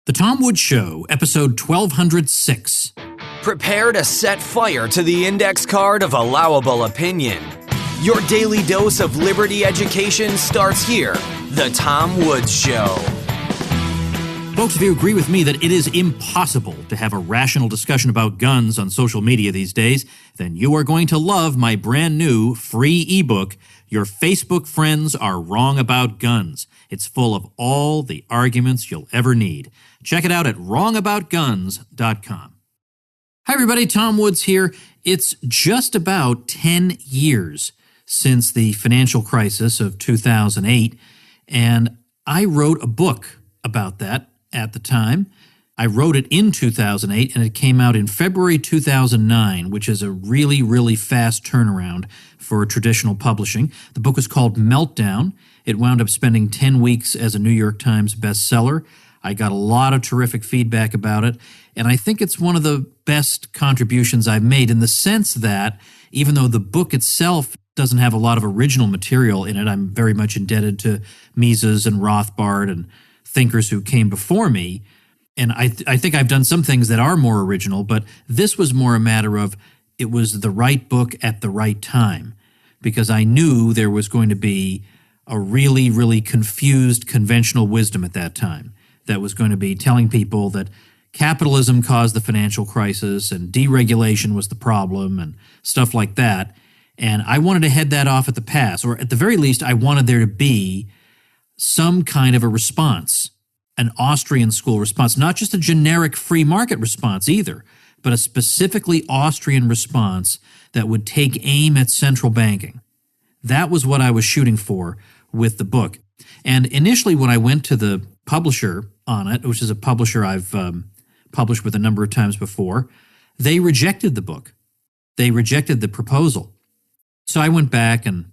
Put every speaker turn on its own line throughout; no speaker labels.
The Tom Woods Show, episode 1206.
Prepare to set fire to the index card of allowable opinion. Your daily dose of liberty education starts here. The Tom Woods Show.
Folks, if you agree with me that it is impossible to have a rational discussion about guns on social media these days, then you are going to love my brand new free ebook, Your Facebook Friends Are Wrong About Guns. It's full of all the arguments you'll ever need. Check it out at wrongaboutguns.com. Hi everybody, Tom Woods here. It's just about 10 years since the financial crisis of 2008, and I wrote a book about that at the time. I wrote it in 2008, and it came out in February 2009, which is a really, really fast turnaround for traditional publishing. The book was called Meltdown. It wound up spending 10 weeks as a New York Times bestseller. I got a lot of terrific feedback about it, and I think it's one of the best contributions I've made in the sense that even though the book itself doesn't have a lot of original material in it, I'm very much indebted to Mises and Rothbard and thinkers who came before me, and I think I've done some things that are more original, but this was more a matter of it was the right book at the right time, because I knew there was going to be a really, really confused conventional wisdom at that time that was going to be telling people that capitalism caused the financial crisis and deregulation was the problem and stuff like that. And I wanted to head that off at the pass, or at the very least, I wanted there to be some kind of a response, an Austrian school response, not just a generic free market response either, but a specifically Austrian response that would take aim at central banking. That was what I was shooting for with the book. And initially when I went to the publisher on it, which is a publisher I've published with a number of times before, they rejected the book. They rejected the proposal. So I went back and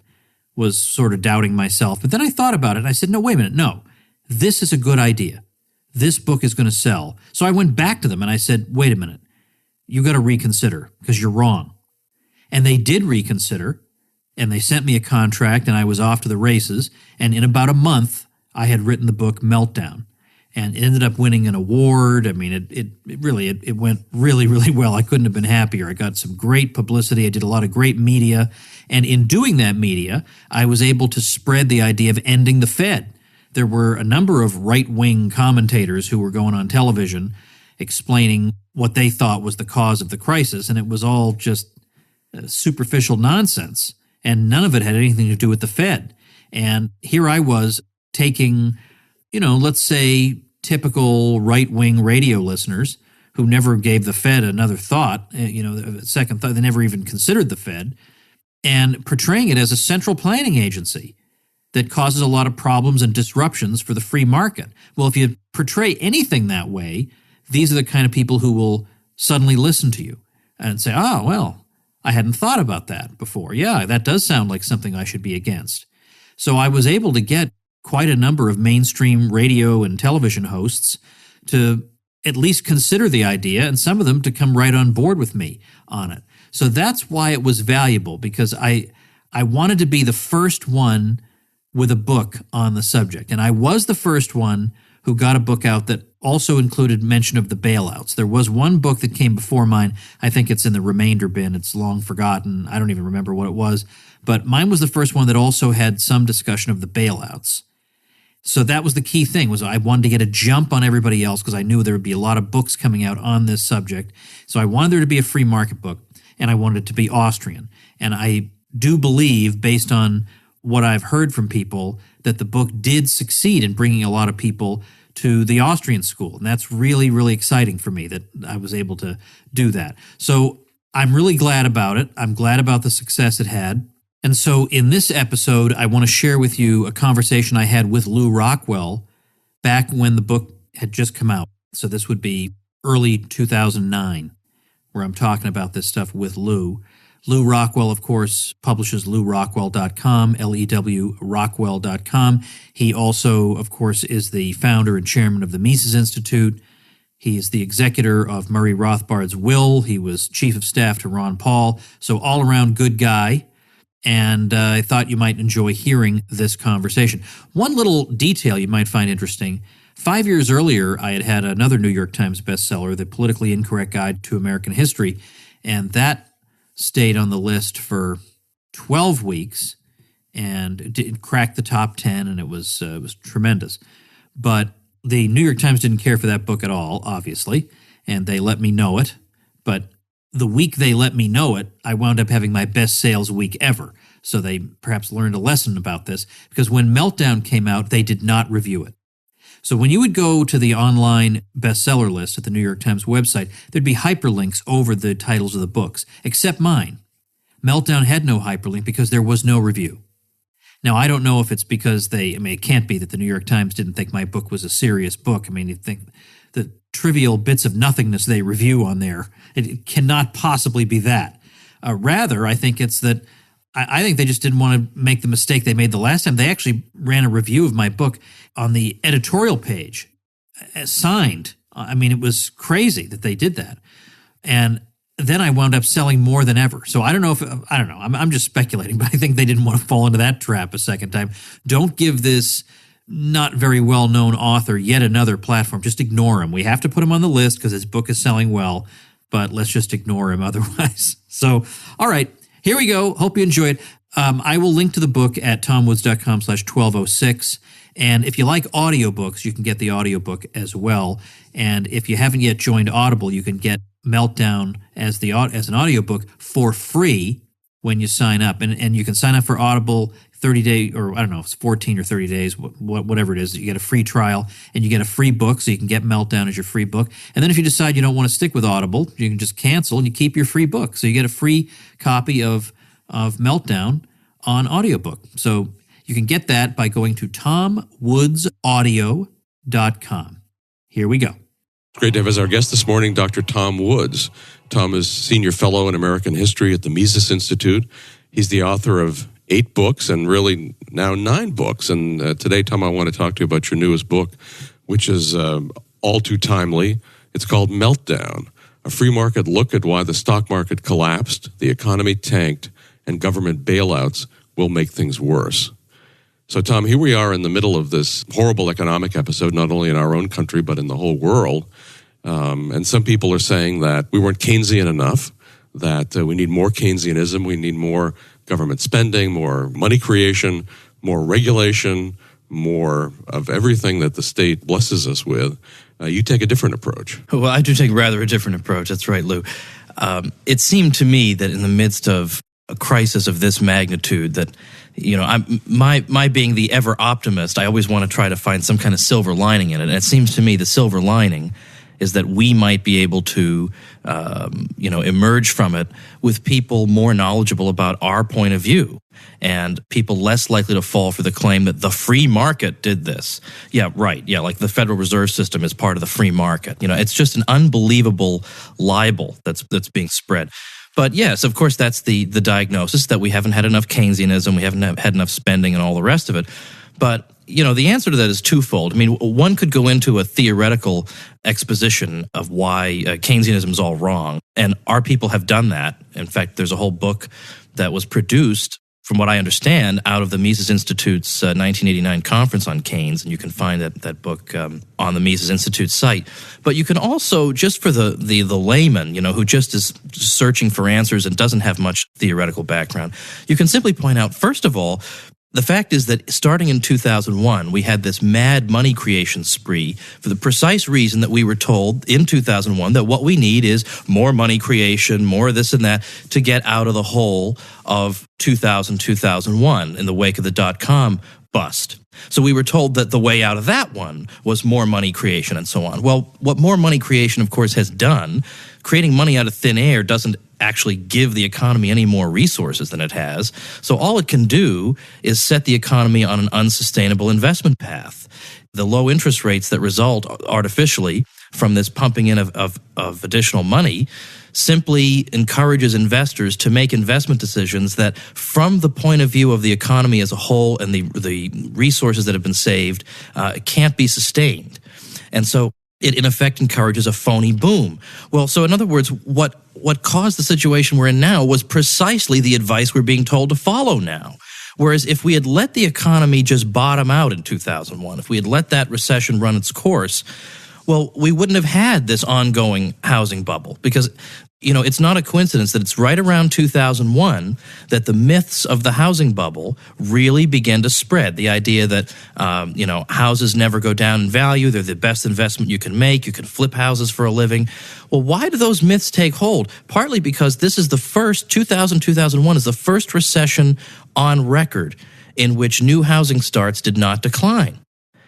was sort of doubting myself. But then I thought about it and I said, no, wait a minute, no. This is a good idea. This book is going to sell. So I went back to them and I said, wait a minute, you got to reconsider because you're wrong. And they did reconsider, and they sent me a contract, and I was off to the races. And in about a month, I had written the book Meltdown, and it ended up winning an award. I mean, it went really, really well. I couldn't have been happier. I got some great publicity. I did a lot of great media. And in doing that media, I was able to spread the idea of ending the Fed. There were a number of right-wing commentators who were going on television explaining what they thought was the cause of the crisis, and it was all just superficial nonsense, and none of it had anything to do with the Fed. And here I was taking, let's say typical right-wing radio listeners who never gave the Fed another thought, a second thought, they never even considered the Fed, and portraying it as a central planning agency that causes a lot of problems and disruptions for the free market. Well, if you portray anything that way, these are the kind of people who will suddenly listen to you and say, oh, well, I hadn't thought about that before. Yeah, that does sound like something I should be against. So I was able to get quite a number of mainstream radio and television hosts to at least consider the idea, and some of them to come right on board with me on it. So that's why it was valuable, because I wanted to be the first one with a book on the subject. And I was the first one who got a book out that also included mention of the bailouts. There was one book that came before mine. I think it's in the remainder bin. It's long forgotten. I don't even remember what it was. But mine was the first one that also had some discussion of the bailouts. So that was the key thing, was I wanted to get a jump on everybody else because I knew there would be a lot of books coming out on this subject. So I wanted there to be a free market book, and I wanted it to be Austrian. And I do believe, based on what I've heard from people, that the book did succeed in bringing a lot of people to the Austrian school. And that's really, really exciting for me that I was able to do that. So I'm really glad about it. I'm glad about the success it had. And so in this episode, I want to share with you a conversation I had with Lew Rockwell back when the book had just come out. So this would be early 2009, where I'm talking about this stuff with Lew. Lew Rockwell, of course, publishes LewRockwell.com, L-E-W Rockwell.com. He also, of course, is the founder and chairman of the Mises Institute. He is the executor of Murray Rothbard's will. He was chief of staff to Ron Paul. So all-around good guy. And I thought you might enjoy hearing this conversation. One little detail you might find interesting. 5 years earlier, I had had another New York Times bestseller, The Politically Incorrect Guide to American History, and that stayed on the list for 12 weeks and it cracked the top 10, and it was tremendous. But the New York Times didn't care for that book at all, obviously, and they let me know it. But the week they let me know it, I wound up having my best sales week ever. So they perhaps learned a lesson about this, because when Meltdown came out, they did not review it. So when you would go to the online bestseller list at the New York Times website, there'd be hyperlinks over the titles of the books, except mine. Meltdown had no hyperlink because there was no review. Now, I don't know if it's because it can't be that the New York Times didn't think my book was a serious book. I mean, you think the trivial bits of nothingness they review on there, it cannot possibly be that. Rather, I think it's that I think they just didn't want to make the mistake they made the last time. They actually ran a review of my book on the editorial page, signed. I mean, it was crazy that they did that. And then I wound up selling more than ever. So I don't know. I'm just speculating, but I think they didn't want to fall into that trap a second time. Don't give this not very well-known author yet another platform. Just ignore him. We have to put him on the list because his book is selling well, but let's just ignore him otherwise. So, all right, here we go. Hope you enjoy it. I will link to the book at tomwoods.com/1206. And if you like audiobooks, you can get the audiobook as well. And if you haven't yet joined Audible, you can get Meltdown as an audiobook for free when you sign up. And you can sign up for Audible 30 days, or I don't know if it's 14 or 30 days, whatever it is. You get a free trial and you get a free book, so you can get Meltdown as your free book. And then if you decide you don't want to stick with Audible, you can just cancel and you keep your free book. So you get a free copy of Meltdown on audiobook. So you can get that by going to tomwoodsaudio.com. Here we go.
It's great to have as our guest this morning Dr. Tom Woods. Tom is Senior Fellow in American History at the Mises Institute. He's the author of 8 books and really now 9 books. And today, Tom, I want to talk to you about your newest book, which is all too timely. It's called Meltdown, a free market look at why the stock market collapsed, the economy tanked, and government bailouts will make things worse. So, Tom, here we are in the middle of this horrible economic episode, not only in our own country, but in the whole world. And some people are saying that we weren't Keynesian enough, that we need more Keynesianism, we need more government spending, more money creation, more regulation, more of everything that the state blesses us with. You take a different approach.
Well, I do take rather a different approach. That's right, Lou. It seemed to me that in the midst of a crisis of this magnitude that, my being the ever optimist, I always want to try to find some kind of silver lining in it. And it seems to me the silver lining is that we might be able to, emerge from it with people more knowledgeable about our point of view and people less likely to fall for the claim that the free market did this. Yeah, right. Yeah, like the Federal Reserve System is part of the free market. It's just an unbelievable libel that's being spread. But yes, of course, that's the diagnosis, that we haven't had enough Keynesianism, we haven't had enough spending and all the rest of it. But, the answer to that is twofold. I mean, one could go into a theoretical exposition of why Keynesianism is all wrong, and our people have done that. In fact, there's a whole book that was produced, from what I understand, out of the Mises Institute's 1989 conference on Keynes, and you can find that book on the Mises Institute site. But you can also, just for the layman, who just is searching for answers and doesn't have much theoretical background, you can simply point out, first of all, the fact is that starting in 2001, we had this mad money creation spree for the precise reason that we were told in 2001 that what we need is more money creation, more of this and that, to get out of the hole of 2001 in the wake of the dot-com bust. So we were told that the way out of that one was more money creation and so on. Well, what more money creation, of course, has done, creating money out of thin air doesn't actually give the economy any more resources than it has. So all it can do is set the economy on an unsustainable investment path. The low interest rates that result artificially from this pumping in of additional money simply encourages investors to make investment decisions that, from the point of view of the economy as a whole and the resources that have been saved, can't be sustained. And so it, in effect, encourages a phony boom. Well, so in other words, what caused the situation we're in now was precisely the advice we're being told to follow now, Whereas if we had let the economy just bottom out in 2001, if we had let that recession run its course, well, we wouldn't have had this ongoing housing bubble, because it's not a coincidence that it's right around 2001 that the myths of the housing bubble really began to spread. The idea that, houses never go down in value. They're the best investment you can make. You can flip houses for a living. Well, why do those myths take hold? Partly because this is the first, 2001 is the first recession on record in which new housing starts did not decline.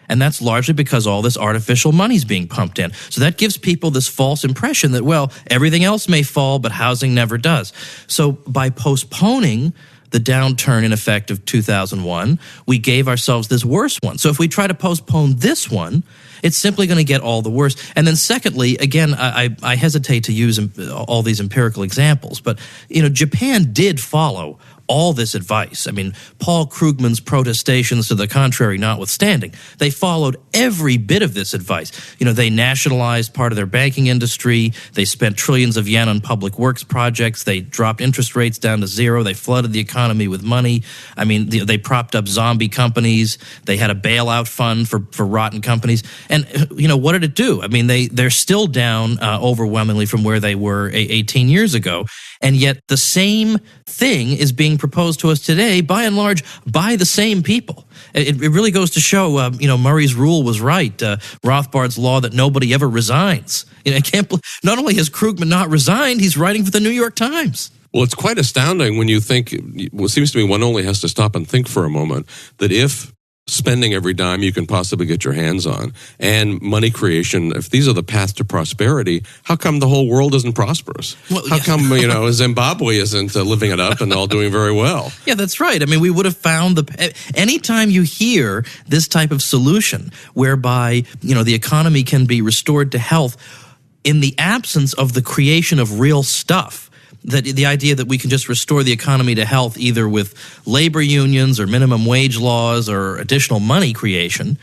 And that's largely because all this artificial money is being pumped in. So that gives people this false impression that, well, everything else may fall, but housing never does. So by postponing the downturn in effect of 2001, we gave ourselves this worse one. So if we try to postpone this one, it's simply going to get all the worse. And then secondly, again, I hesitate to use all these empirical examples, but Japan did follow all this advice. I mean, Paul Krugman's protestations to the contrary notwithstanding, they followed every bit of this advice. They nationalized part of their banking industry. They spent trillions of yen on public works projects. They dropped interest rates down to zero. They flooded the economy with money. I mean, they propped up zombie companies. They had a bailout fund for rotten companies. And, what did it do? I mean, they're still down overwhelmingly from where they were 18 years ago. And yet the same thing is being proposed to us today, by and large, by the same people. It really goes to show, Murray's rule was right. Rothbard's law that nobody ever resigns. I can't believe, not only has Krugman not resigned, he's writing for the New York Times.
Well, it's quite astounding when you think, well, it seems to me one only has to stop and think for a moment, that if spending every dime you can possibly get your hands on and money creation, if these are the path to prosperity, how come the whole world isn't prosperous?
Well,
how come, Zimbabwe isn't living it up and all doing very well?
Yeah, that's right. I mean, we would have found anytime you hear this type of solution whereby, the economy can be restored to health in the absence of the creation of real stuff, that the idea that we can just restore the economy to health either with labor unions or minimum wage laws or additional money creation,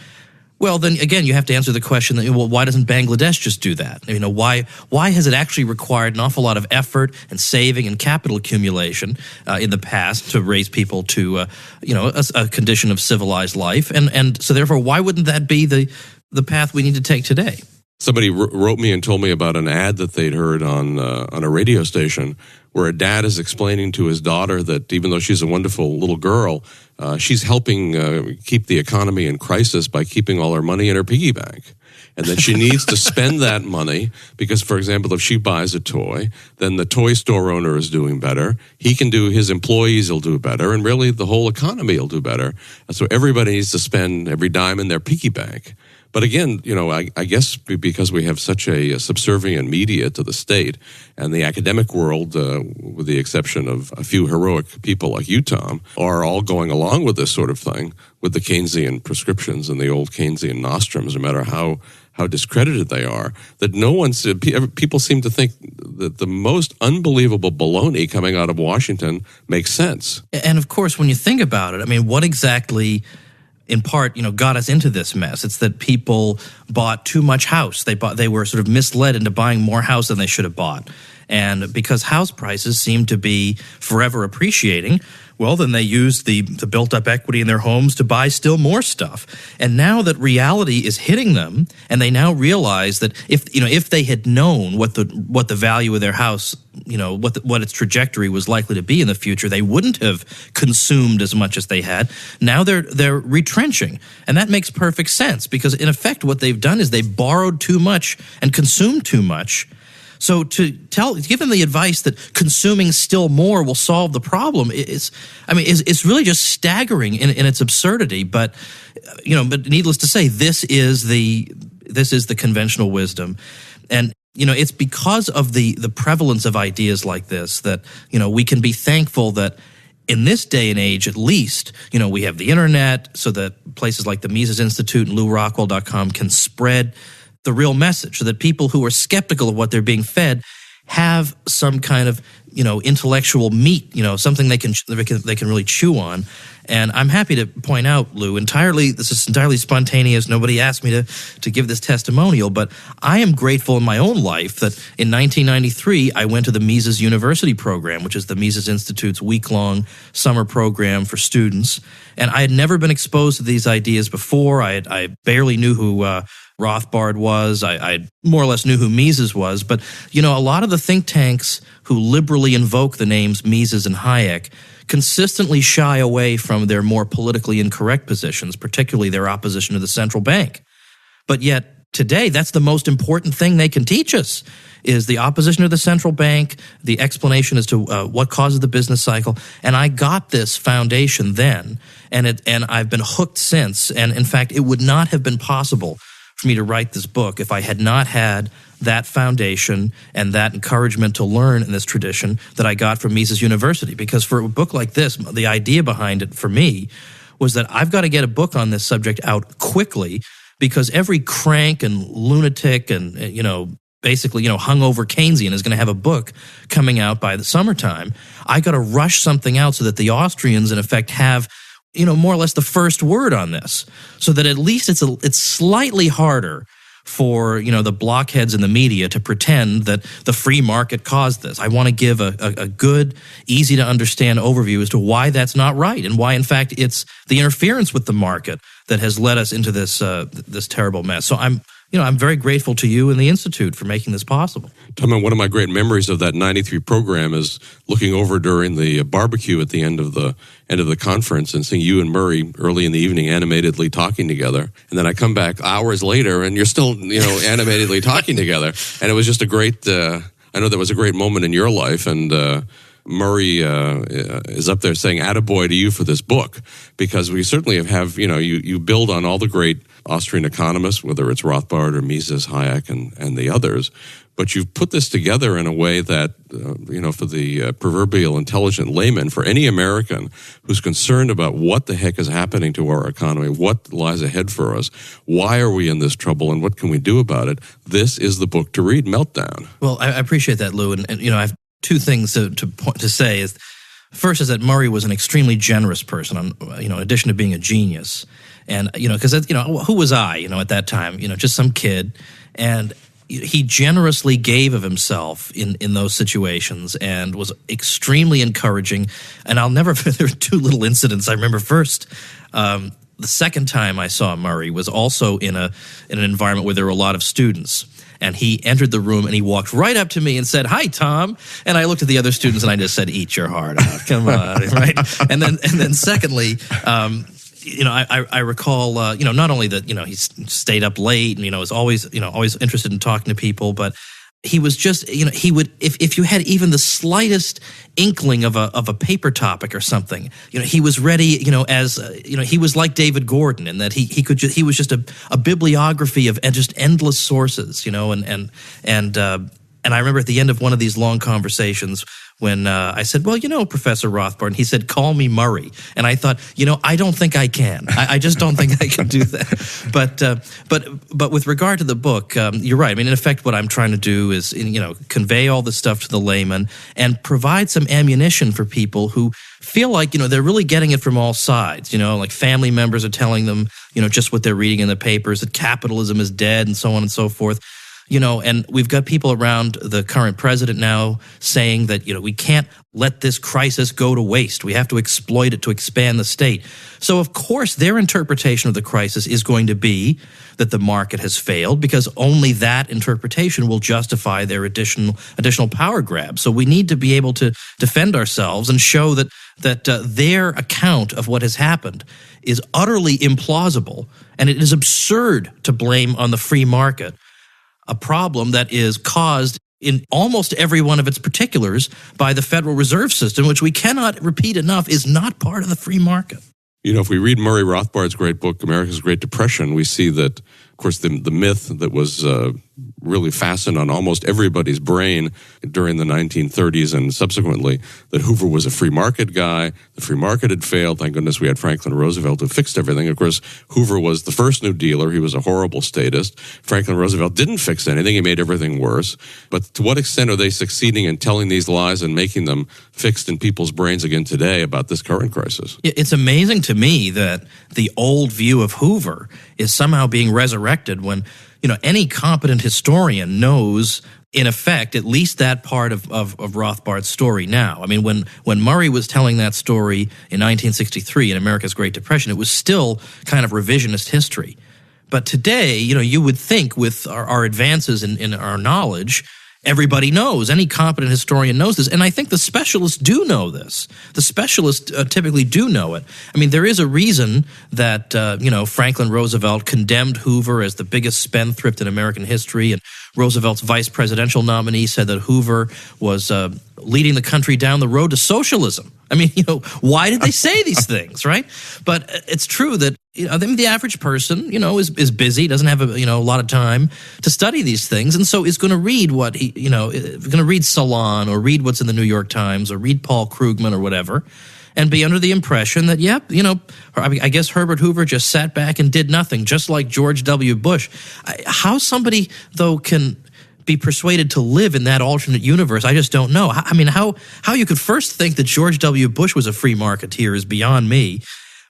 well, then again, you have to answer the question that, well, why doesn't Bangladesh just do that? Why has it actually required an awful lot of effort and saving and capital accumulation in the past to raise people to, a condition of civilized life? And so therefore, why wouldn't that be the path we need to take today?
Somebody wrote me and told me about an ad that they'd heard on a radio station where a dad is explaining to his daughter that even though she's a wonderful little girl, she's helping keep the economy in crisis by keeping all her money in her piggy bank. And that she needs to spend that money because, for example, if she buys a toy, then the toy store owner is doing better. He can do, his employees will do better, and really the whole economy will do better. And so everybody needs to spend every dime in their piggy bank. But again, I guess because we have such a subservient media to the state and the academic world, with the exception of a few heroic people like you, Tom, are all going along with this sort of thing, with the Keynesian prescriptions and the old Keynesian nostrums, no matter how discredited they are, that people seem to think that the most unbelievable baloney coming out of Washington makes sense.
And of course, when you think about it, I mean, what exactly in part, got us into this mess? It's that people bought too much house. They were sort of misled into buying more house than they should have bought. And because house prices seem to be forever appreciating, well, then they used the built-up equity in their homes to buy still more stuff. And now that reality is hitting them, and they now realize that if they had known what the value of their house, what its trajectory was likely to be in the future, they wouldn't have consumed as much as they had. Now they're retrenching, and that makes perfect sense because in effect what they've done is they borrowed too much and consumed too much. So to give them the advice that consuming still more will solve the problem it's really just staggering in its absurdity. But needless to say, this is the conventional wisdom, and it's because of the prevalence of ideas like this that we can be thankful that in this day and age, at least, we have the internet, so that places like the Mises Institute and LewRockwell.com can spread the real message, so that people who are skeptical of what they're being fed have some kind of intellectual meat, something they can really chew on. And I'm happy to point out, Lou, this is entirely spontaneous. Nobody asked me to give this testimonial, but I am grateful in my own life that in 1993 I went to the Mises University program, which is the Mises Institute's week-long summer program for students. And I had never been exposed to these ideas before. I barely knew who Rothbard was. I more or less knew who Mises was. But, a lot of the think tanks who liberally invoke the names Mises and Hayek consistently shy away from their more politically incorrect positions, particularly their opposition to the central bank. But yet, today, that's the most important thing they can teach us, is the opposition to the central bank, the explanation as to what causes the business cycle. And I got this foundation then, and I've been hooked since. And in fact, it would not have been possible for me to write this book if I had not had that foundation and that encouragement to learn in this tradition that I got from Mises University. Because for a book like this, the idea behind it for me was that I've got to get a book on this subject out quickly, because every crank and lunatic and, basically, hungover Keynesian is going to have a book coming out by the summertime. I got to rush something out so that the Austrians, in effect, have more or less the first word on this, so that at least it's slightly harder for, the blockheads in the media to pretend that the free market caused this. I want to give a good, easy to understand overview as to why that's not right, and why, in fact, it's the interference with the market that has led us into this terrible mess. So I'm very grateful to you and the Institute for making this possible.
Tom, one of my great memories of that 93 program is looking over during the barbecue at the end of the conference and seeing you and Murray early in the evening animatedly talking together. And then I come back hours later and you're still, animatedly talking together. And it was just a great, I know that was a great moment in your life. And Murray is up there saying attaboy to you for this book, because we certainly have you build on all the great Austrian economists, whether it's Rothbard or Mises, Hayek, and the others, but you've put this together in a way that, for the proverbial intelligent layman, for any American who's concerned about what the heck is happening to our economy, what lies ahead for us, why are we in this trouble, and what can we do about it, this is the book to read, Meltdown.
Well, I appreciate that, Lou, and I have two things to say. Is first is that Murray was an extremely generous person, in addition to being a genius. And, because, who was I, at that time, just some kid. And he generously gave of himself in those situations and was extremely encouraging. And I'll never, there were two little incidents. I remember first, the second time I saw Murray was also in an environment where there were a lot of students. And he entered the room and he walked right up to me and said, "Hi, Tom." And I looked at the other students and I just said, "Eat your heart out. Come on." Right. And then secondly, I recall, not only that, he stayed up late and, was always interested in talking to people, but he was just, he would, if you had even the slightest inkling of a paper topic or something, he was ready, he was like David Gordon in that he was just a bibliography of just endless sources, and I remember at the end of one of these long conversations when I said, "Well, Professor Rothbard," and he said, "Call me Murray." And I thought, I don't think I can. I just don't think I can do that. But with regard to the book, you're right. I mean, in effect, what I'm trying to do is, convey all this stuff to the layman and provide some ammunition for people who feel like, they're really getting it from all sides. Like family members are telling them, just what they're reading in the papers, that capitalism is dead and so on and so forth. And we've got people around the current president now saying that, we can't let this crisis go to waste. We have to exploit it to expand the state. So, of course, their interpretation of the crisis is going to be that the market has failed, because only that interpretation will justify their additional power grab. So we need to be able to defend ourselves and show that their account of what has happened is utterly implausible, and it is absurd to blame on the free market a problem that is caused in almost every one of its particulars by the Federal Reserve System, which we cannot repeat enough is not part of the free market.
If we read Murray Rothbard's great book, America's Great Depression, we see that course, the myth that was really fastened on almost everybody's brain during the 1930s and subsequently, that Hoover was a free market guy. The free market had failed. Thank goodness we had Franklin Roosevelt who fixed everything. Of course, Hoover was the first New Dealer. He was a horrible statist. Franklin Roosevelt didn't fix anything. He made everything worse. But to what extent are they succeeding in telling these lies and making them fixed in people's brains again today about this current crisis?
It's amazing to me that the old view of Hoover is somehow being resurrected when, any competent historian knows, in effect, at least that part of Rothbard's story now. I mean, when Murray was telling that story in 1963 in America's Great Depression, it was still kind of revisionist history. But today, you would think with our advances in our knowledge, everybody knows. Any competent historian knows this. And I think the specialists do know this. The specialists typically do know it. I mean, there is a reason that, Franklin Roosevelt condemned Hoover as the biggest spendthrift in American history. And Roosevelt's vice presidential nominee said that Hoover was leading the country down the road to socialism. I mean, why did they say these things, right? But it's true that the average person, is busy, doesn't have a lot of time to study these things, and so is going to read what going to read Salon or read what's in the New York Times or read Paul Krugman or whatever, and be under the impression that, I guess Herbert Hoover just sat back and did nothing, just like George W. Bush. How somebody, though, can be persuaded to live in that alternate universe, I just don't know. I mean, how you could first think that George W. Bush was a free marketeer is beyond me.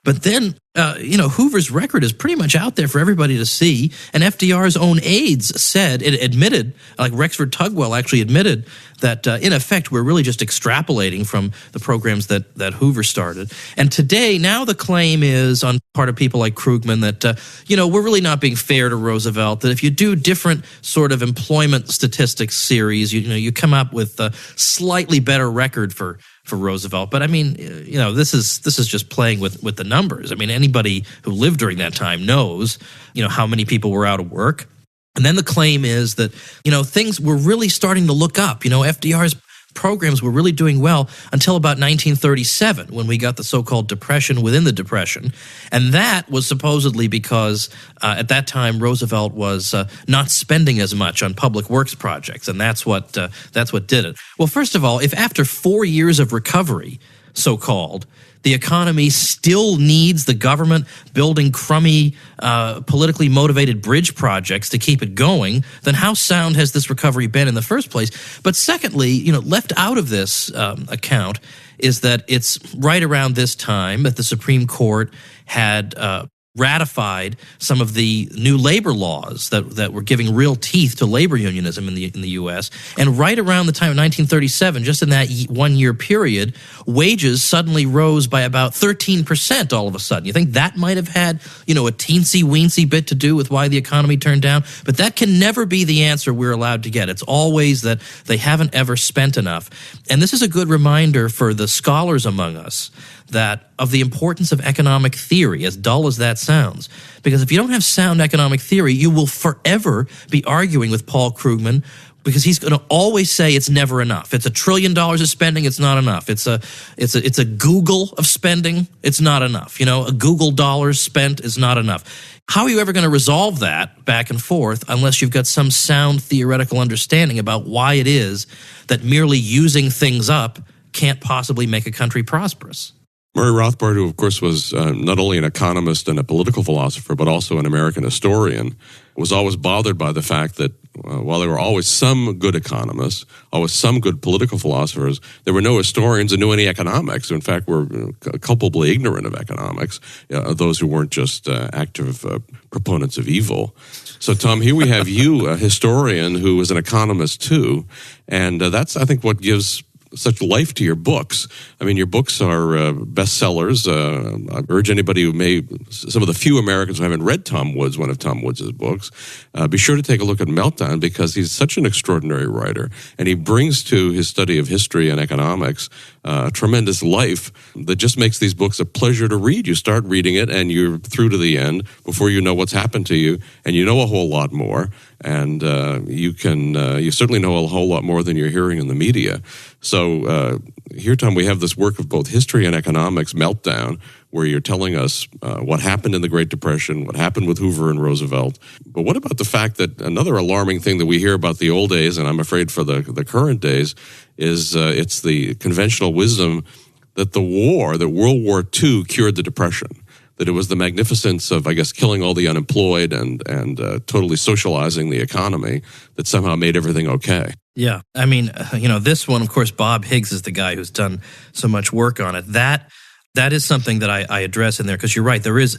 But then, Hoover's record is pretty much out there for everybody to see. And FDR's own aides admitted, like Rexford Tugwell actually admitted that, in effect, we're really just extrapolating from the programs that Hoover started. And today, now the claim is on part of people like Krugman that, we're really not being fair to Roosevelt, that if you do different sort of employment statistics series, you come up with a slightly better record for Roosevelt. But I mean, this is just playing with the numbers. I mean, anybody who lived during that time knows, how many people were out of work. And then the claim is that, things were really starting to look up. FDR's programs were really doing well until about 1937 when we got the so-called depression within the depression. And that was supposedly because at that time Roosevelt was not spending as much on public works projects, and that's what did it. Well, first of all, if after 4 years of recovery, so-called, the economy still needs the government building crummy, politically motivated bridge projects to keep it going, then how sound has this recovery been in the first place? But secondly, left out of this account is that it's right around this time that the Supreme Court had ratified some of the new labor laws that were giving real teeth to labor unionism in the U.S. And right around the time of 1937, just in that 1 year period, wages suddenly rose by about 13% all of a sudden. You think that might have had, a teensy-weensy bit to do with why the economy turned down? But that can never be the answer we're allowed to get. It's always that they haven't ever spent enough. And this is a good reminder for the scholars among us of the importance of economic theory, as dull as that sounds. Because if you don't have sound economic theory, you will forever be arguing with Paul Krugman, because he's going to always say it's never enough. It's $1 trillion of spending, it's not enough. It's a Google of spending, it's not enough. A Google dollars spent is not enough. How are you ever going to resolve that back and forth unless you've got some sound theoretical understanding about why it is that merely using things up can't possibly make a country prosperous?
Murray Rothbard, who of course was not only an economist and a political philosopher, but also an American historian, was always bothered by the fact that while there were always some good economists, always some good political philosophers, there were no historians who knew any economics, who in fact were culpably ignorant of economics, those who weren't just active proponents of evil. So, Tom, here we have you, a historian who is an economist too, and that's, I think, what gives such life to your books. I mean, your books are bestsellers. I urge anybody some of the few Americans who haven't read Tom Woods, one of Tom Woods' books, be sure to take a look at Meltdown, because he's such an extraordinary writer, and he brings to his study of history and economics a tremendous life that just makes these books a pleasure to read. You start reading it, and you're through to the end before you know what's happened to you, and you know a whole lot more. And you certainly know a whole lot more than you're hearing in the media. So here, Tom, we have this work of both history and economics, Meltdown, where you're telling us what happened in the Great Depression, what happened with Hoover and Roosevelt. But what about the fact that another alarming thing that we hear about the old days, and I'm afraid for the current days, is it's the conventional wisdom that World War II cured the Depression, that it was the magnificence of, I guess, killing all the unemployed and totally socializing the economy that somehow made everything okay.
Yeah. I mean, this one, of course, Bob Higgs is the guy who's done so much work on it. That is something that I address in there, because you're right. There is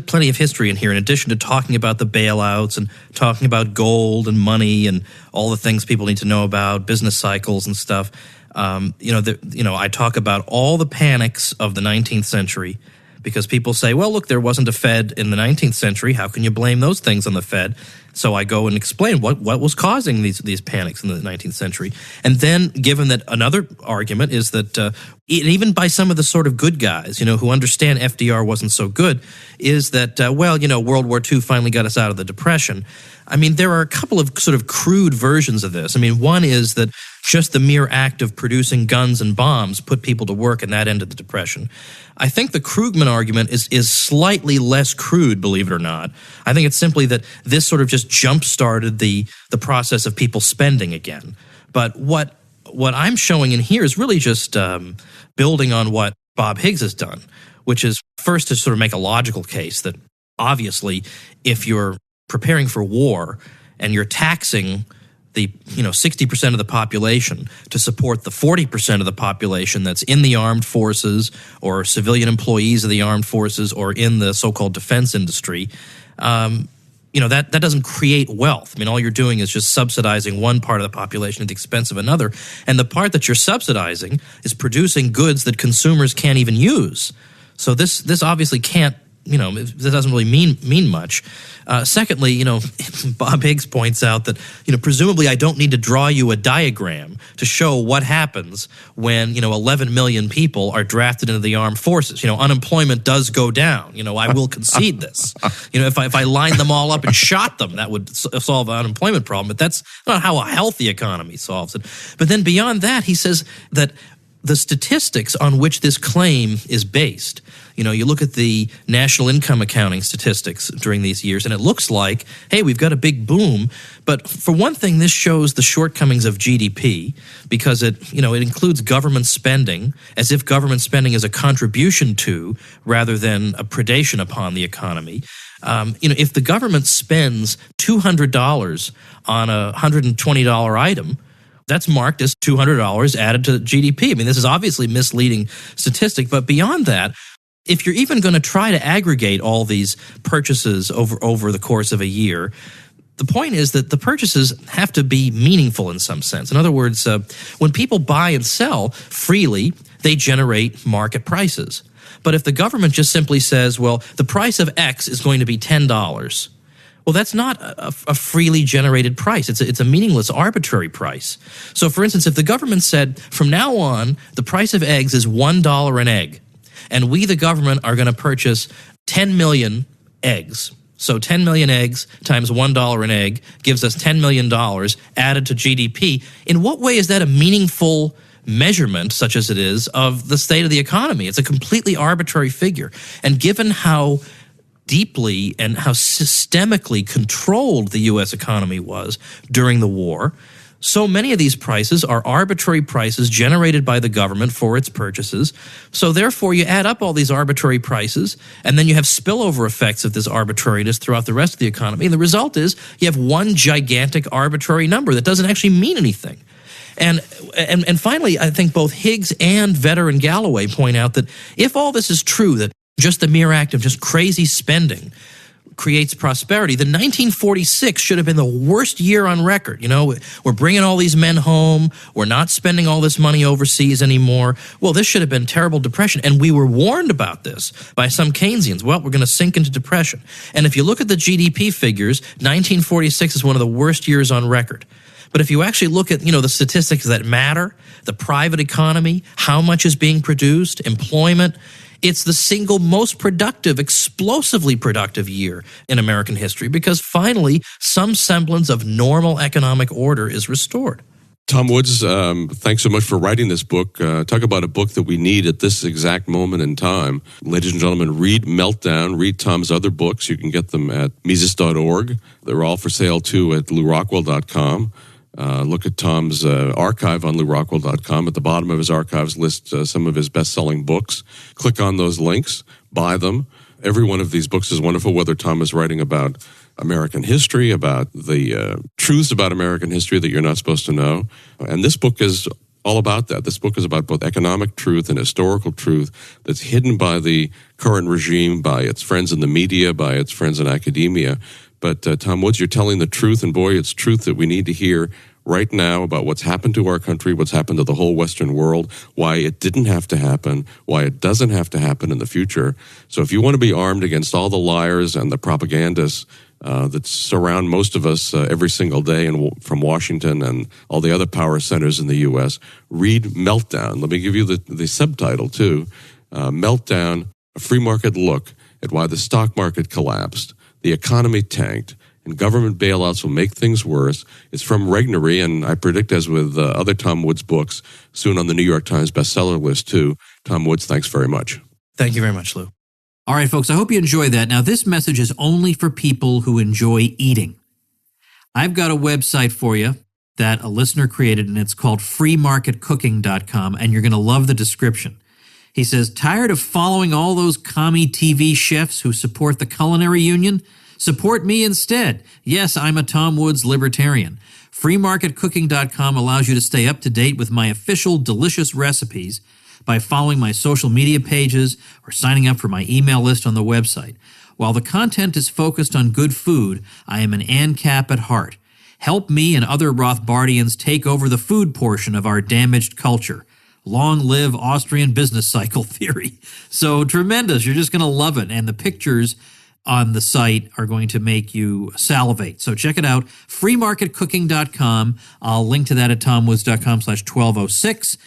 plenty of history in here, in addition to talking about the bailouts and talking about gold and money and all the things people need to know about, business cycles and stuff. I talk about all the panics of the 19th century, because people say, well, look, there wasn't a Fed in the 19th century. How can you blame those things on the Fed? So I go and explain what was causing these panics in the 19th century. And then, given that another argument is that even by some of the sort of good guys, who understand FDR wasn't so good, is that, World War II finally got us out of the Depression. I mean, there are a couple of sort of crude versions of this. I mean, one is that just the mere act of producing guns and bombs put people to work, and that ended the Depression. I think the Krugman argument is slightly less crude, believe it or not. I think it's simply that this sort of just jump-started the process of people spending again. But what I'm showing in here is really just building on what Bob Higgs has done, which is first to sort of make a logical case that obviously if you're preparing for war and you're taxing the 60% of the population to support the 40% of the population that's in the armed forces or civilian employees of the armed forces or in the so-called defense industry, that doesn't create wealth. I mean, all you're doing is just subsidizing one part of the population at the expense of another, and the part that you're subsidizing is producing goods that consumers can't even use. So this obviously can't. That doesn't really mean much. Secondly, Bob Higgs points out that, presumably I don't need to draw you a diagram to show what happens when, 11 million people are drafted into the armed forces. Unemployment does go down. I will concede this. If I lined them all up and shot them, that would solve the unemployment problem. But that's not how a healthy economy solves it. But then beyond that, he says that the statistics on which this claim is based, you look at the national income accounting statistics during these years, and it looks like, hey, we've got a big boom. But for one thing, this shows the shortcomings of GDP, because it includes government spending as if government spending is a contribution to rather than a predation upon the economy. If the government spends $200 on a $120 item, that's marked as $200 added to GDP. I mean, this is obviously misleading statistic, but beyond that, if you're even going to try to aggregate all these purchases over the course of a year, the point is that the purchases have to be meaningful in some sense. In other words, when people buy and sell freely, they generate market prices. But if the government just simply says, well, the price of X is going to be $10, well, that's not a freely generated price. It's a meaningless, arbitrary price. So, for instance, if the government said, from now on, the price of eggs is $1 an egg, and we, the government, are going to purchase 10 million eggs. So 10 million eggs times $1 an egg gives us $10 million added to GDP. In what way is that a meaningful measurement, such as it is, of the state of the economy? It's a completely arbitrary figure. And given how deeply and how systemically controlled the U.S. economy was during the war, so many of these prices are arbitrary prices generated by the government for its purchases. So therefore, you add up all these arbitrary prices, and then you have spillover effects of this arbitrariness throughout the rest of the economy. And the result is you have one gigantic arbitrary number that doesn't actually mean anything. And finally, I think both Higgs and Vetter and Galloway point out that if all this is true, that just the mere act of just crazy spending creates prosperity, then 1946 should have been the worst year on record. We're bringing all these men home. We're not spending all this money overseas anymore. Well, this should have been terrible depression. And we were warned about this by some Keynesians. Well, we're going to sink into depression. And if you look at the GDP figures, 1946 is one of the worst years on record. But if you actually look at, the statistics that matter, the private economy, how much is being produced, employment, it's the single most productive, explosively productive year in American history, because finally some semblance of normal economic order is restored.
Tom Woods, thanks so much for writing this book. Talk about a book that we need at this exact moment in time. Ladies and gentlemen, read Meltdown, read Tom's other books. You can get them at Mises.org. They're all for sale, too, at LouRockwell.com. Look at Tom's archive on LouRockwell.com. At the bottom of his archives list some of his best-selling books. Click on those links, buy them. Every one of these books is wonderful, whether Tom is writing about American history, about the truths about American history that you're not supposed to know. And this book is all about that. This book is about both economic truth and historical truth that's hidden by the current regime, by its friends in the media, by its friends in academia. But Tom Woods, you're telling the truth, and boy, it's truth that we need to hear right now about what's happened to our country, what's happened to the whole Western world, why it didn't have to happen, why it doesn't have to happen in the future. So if you want to be armed against all the liars and the propagandists that surround most of us every single day from Washington and all the other power centers in the U.S., read Meltdown. Let me give you the subtitle, too. Meltdown, a free market look at why the stock market collapsed, the economy tanked, and government bailouts will make things worse. It's from Regnery, and I predict, as with other Tom Woods books, soon on the New York Times bestseller list, too. Tom Woods, thanks very much.
Thank you very much, Lou.
All right, folks, I hope you enjoyed that. Now, this message is only for people who enjoy eating. I've got a website for you that a listener created, and it's called freemarketcooking.com, and you're going to love the description. He says, tired of following all those commie TV chefs who support the Culinary Union? Support me instead. Yes, I'm a Tom Woods libertarian. Freemarketcooking.com allows you to stay up to date with my official delicious recipes by following my social media pages or signing up for my email list on the website. While the content is focused on good food, I am an ANCAP at heart. Help me and other Rothbardians take over the food portion of our damaged culture. Long live Austrian business cycle theory. So tremendous. You're just going to love it. And the pictures on the site are going to make you salivate. So check it out, freemarketcooking.com. I'll link to that at tomwoods.com/1206.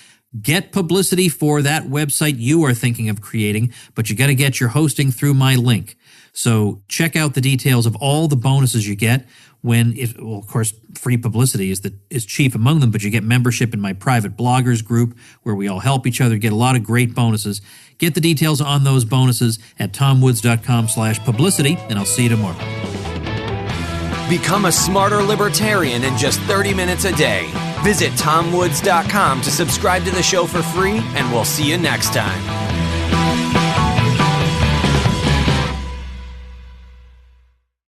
Get publicity for that website you are thinking of creating, but you got to get your hosting through my link. So check out the details of all the bonuses you get of course, free publicity is chief among them, but you get membership in my private bloggers group where we all help each other, get a lot of great bonuses. Get the details on those bonuses at tomwoods.com/publicity, and I'll see you tomorrow.
Become a smarter libertarian in just 30 minutes a day. Visit tomwoods.com to subscribe to the show for free, and we'll see you next time.